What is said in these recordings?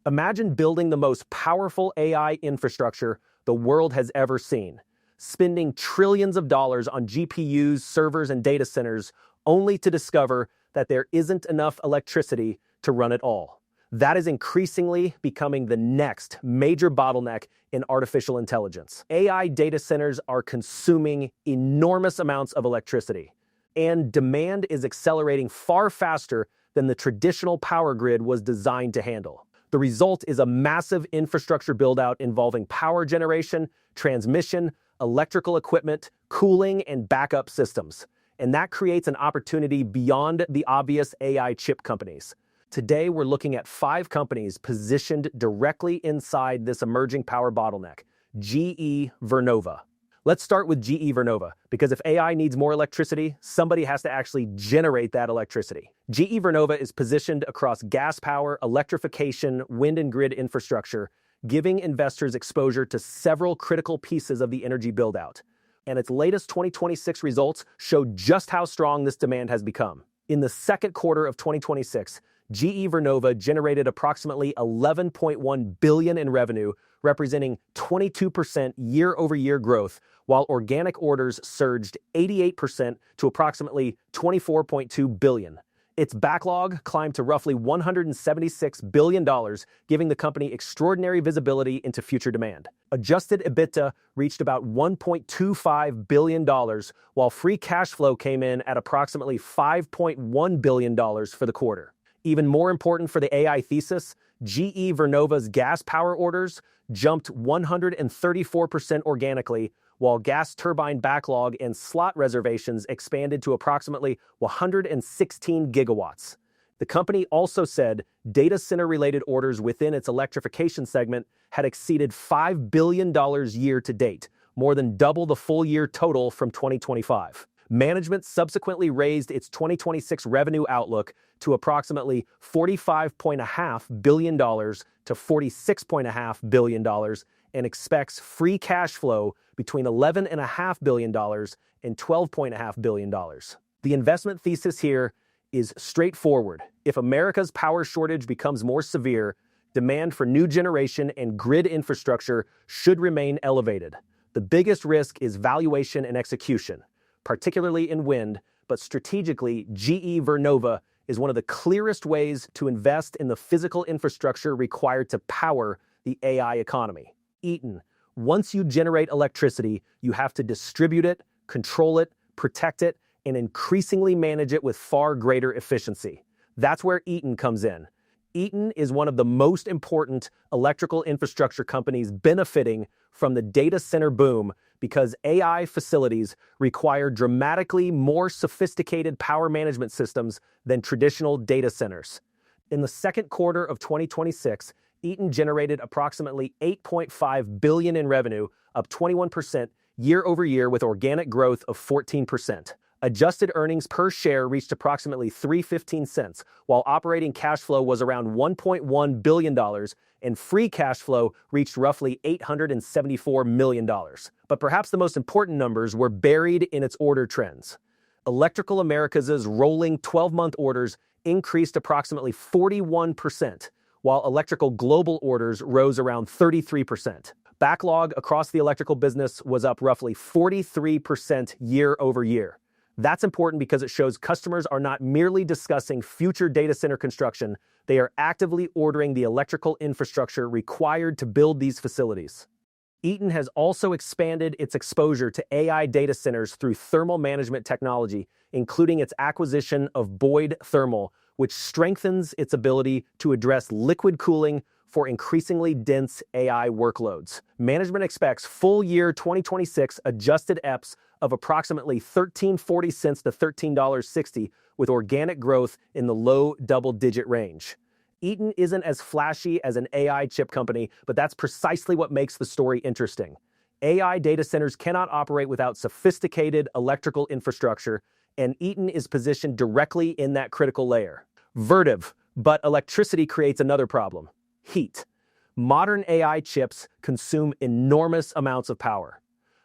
Imagine building the most powerful AI infrastructure the world has ever seen, spending trillions of dollars on GPUs, servers, and data centers, only to discover that there isn't enough electricity to run it all. That is increasingly becoming the next major bottleneck in artificial intelligence. AI data centers are consuming enormous amounts of electricity, and demand is accelerating far faster than the traditional power grid was designed to handle. The result is a massive infrastructure build-out involving power generation, transmission, electrical equipment, cooling, and backup systems. And that creates an opportunity beyond the obvious AI chip companies. Today, we're looking at 5 companies positioned directly inside this emerging power bottleneck: GE Vernova. Let's start with GE Vernova, because if AI needs more electricity, somebody has to actually generate that electricity. GE Vernova is positioned across gas power, electrification, wind and grid infrastructure, giving investors exposure to several critical pieces of the energy build-out. And its latest 2026 results show just how strong this demand has become. In the second quarter of 2026, GE Vernova generated approximately $11.1 billion in revenue, representing 22% year-over-year growth, while organic orders surged 88% to approximately $24.2 billion. Its backlog climbed to roughly $176 billion, giving the company extraordinary visibility into future demand. Adjusted EBITDA reached about $1.25 billion, while free cash flow came in at approximately $5.1 billion for the quarter. Even more important for the AI thesis, GE Vernova's gas power orders jumped 134% organically, while gas turbine backlog and slot reservations expanded to approximately 116 gigawatts. The company also said data center-related orders within its electrification segment had exceeded $5 billion year to date, more than double the full-year total from 2025. Management subsequently raised its 2026 revenue outlook to approximately $45.5 billion to $46.5 billion and expects free cash flow between $11.5 billion and $12.5 billion. The investment thesis here is straightforward. If America's power shortage becomes more severe, demand for new generation and grid infrastructure should remain elevated. The biggest risk is valuation and execution, particularly in wind, but strategically, GE Vernova is one of the clearest ways to invest in the physical infrastructure required to power the AI economy. Eaton: once you generate electricity, you have to distribute it, control it, protect it, and increasingly manage it with far greater efficiency. That's where Eaton comes in. Eaton is one of the most important electrical infrastructure companies benefiting from the data center boom because AI facilities require dramatically more sophisticated power management systems than traditional data centers. In the second quarter of 2026, Eaton generated approximately $8.5 billion in revenue, up 21% year-over-year with organic growth of 14%. Adjusted earnings per share reached approximately $3.15, while operating cash flow was around $1.1 billion, and free cash flow reached roughly $874 million. But perhaps the most important numbers were buried in its order trends. Electrical Americas' rolling 12-month orders increased approximately 41%, while Electrical Global orders rose around 33%. Backlog across the electrical business was up roughly 43% year-over-year. That's important because it shows customers are not merely discussing future data center construction, they are actively ordering the electrical infrastructure required to build these facilities. Eaton has also expanded its exposure to AI data centers through thermal management technology, including its acquisition of Boyd Thermal, which strengthens its ability to address liquid cooling for increasingly dense AI workloads. Management expects full-year 2026 adjusted EPS of approximately $13.40 to $13.60, with organic growth in the low double-digit range. Eaton isn't as flashy as an AI chip company, but that's precisely what makes the story interesting. AI data centers cannot operate without sophisticated electrical infrastructure, and Eaton is positioned directly in that critical layer. Vertiv, but electricity creates another problem: heat. Modern AI chips consume enormous amounts of power,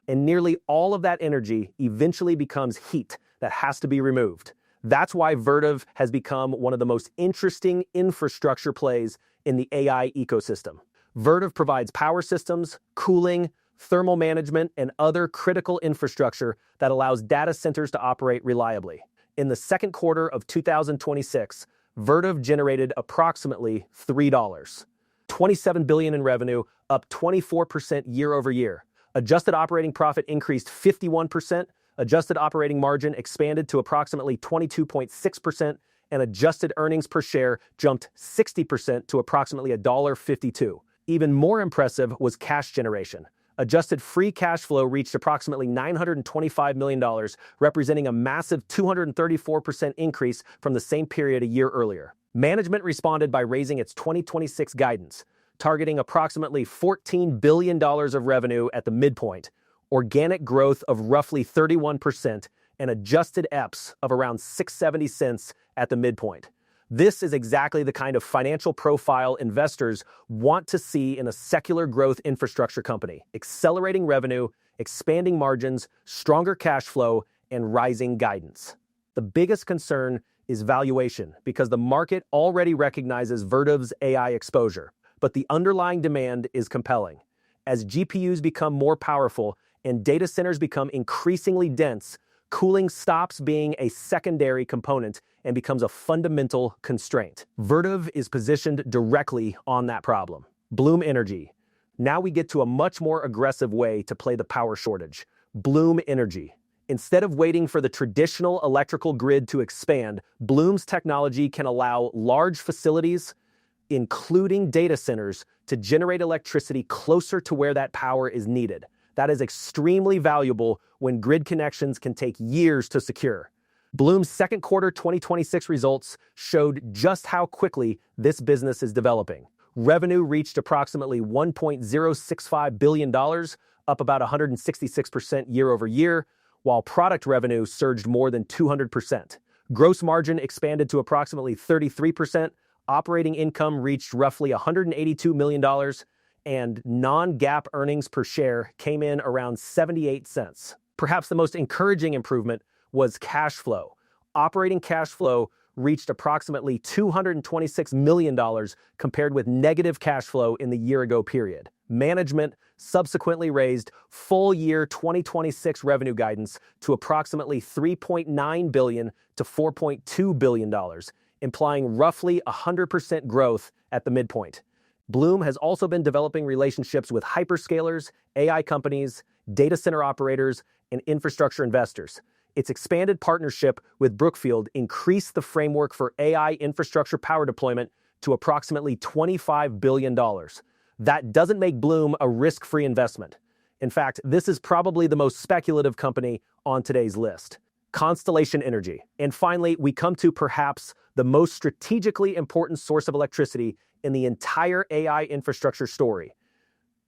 and nearly all of that energy eventually becomes heat that has to be removed. That's why Vertiv has become one of the most interesting infrastructure plays in the AI ecosystem. Vertiv provides power systems, cooling, thermal management, and other critical infrastructure that allows data centers to operate reliably. In the second quarter of 2026, Vertiv generated approximately $27 billion in revenue, up 24% year over year. Adjusted operating profit increased 51%, adjusted operating margin expanded to approximately 22.6%, and adjusted earnings per share jumped 60% to approximately $1.52. Even more impressive was cash generation. Adjusted free cash flow reached approximately $925 million, representing a massive 234% increase from the same period a year earlier. Management responded by raising its 2026 guidance, targeting approximately $14 billion of revenue at the midpoint, organic growth of roughly 31%, and adjusted EPS of around 670 cents at the midpoint. This is exactly the kind of financial profile investors want to see in a secular growth infrastructure company: accelerating revenue, expanding margins, stronger cash flow, and rising guidance. The biggest concern is valuation, because the market already recognizes Vertiv's AI exposure, but the underlying demand is compelling. As GPUs become more powerful and data centers become increasingly dense, cooling stops being a secondary component and becomes a fundamental constraint. Vertiv is positioned directly on that problem. Bloom Energy. Now we get to a much more aggressive way to play the power shortage. Bloom Energy. Instead of waiting for the traditional electrical grid to expand, Bloom's technology can allow large facilities, including data centers, to generate electricity closer to where that power is needed. That is extremely valuable when grid connections can take years to secure. Bloom's second quarter 2026 results showed just how quickly this business is developing. Revenue reached approximately $1.065 billion, up about 166% year over year, while product revenue surged more than 200%. Gross margin expanded to approximately 33%, operating income reached roughly $182 million, and non-GAAP earnings per share came in around 78 cents. Perhaps the most encouraging improvement was cash flow. Operating cash flow reached approximately $226 million compared with negative cash flow in the year-ago period. Management subsequently raised full-year 2026 revenue guidance to approximately $3.9 billion to $4.2 billion, implying roughly 100% growth at the midpoint. Bloom has also been developing relationships with hyperscalers, AI companies, data center operators, and infrastructure investors. Its expanded partnership with Brookfield increased the framework for AI infrastructure power deployment to approximately $25 billion. That doesn't make Bloom a risk-free investment. In fact, this is probably the most speculative company on today's list. Constellation Energy. And finally, we come to perhaps the most strategically important source of electricity in the entire AI infrastructure story: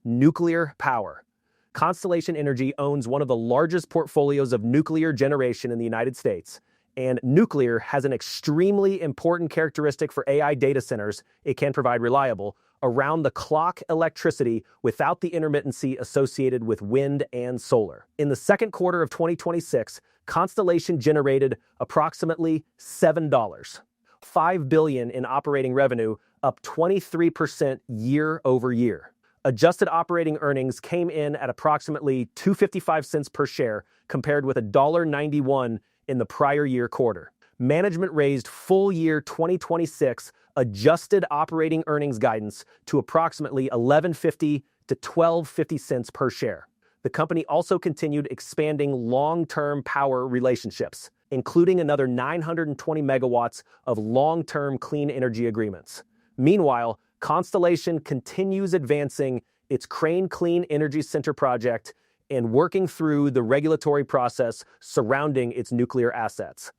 nuclear power. Constellation Energy owns one of the largest portfolios of nuclear generation in the United States, and nuclear has an extremely important characteristic for AI data centers: it can provide reliable, around-the-clock electricity without the intermittency associated with wind and solar. In the second quarter of 2026, Constellation generated approximately $5 billion in operating revenue, up 23% year over year. Adjusted operating earnings came in at approximately 255 cents per share, compared with $1.91 in the prior year quarter. Management raised full year 2026 adjusted operating earnings guidance to approximately 11.50 to 12.50 cents per share. The company also continued expanding long-term power relationships, including another 920 megawatts of long-term clean energy agreements. Meanwhile, Constellation continues advancing its Crane Clean Energy Center project and working through the regulatory process surrounding its nuclear assets.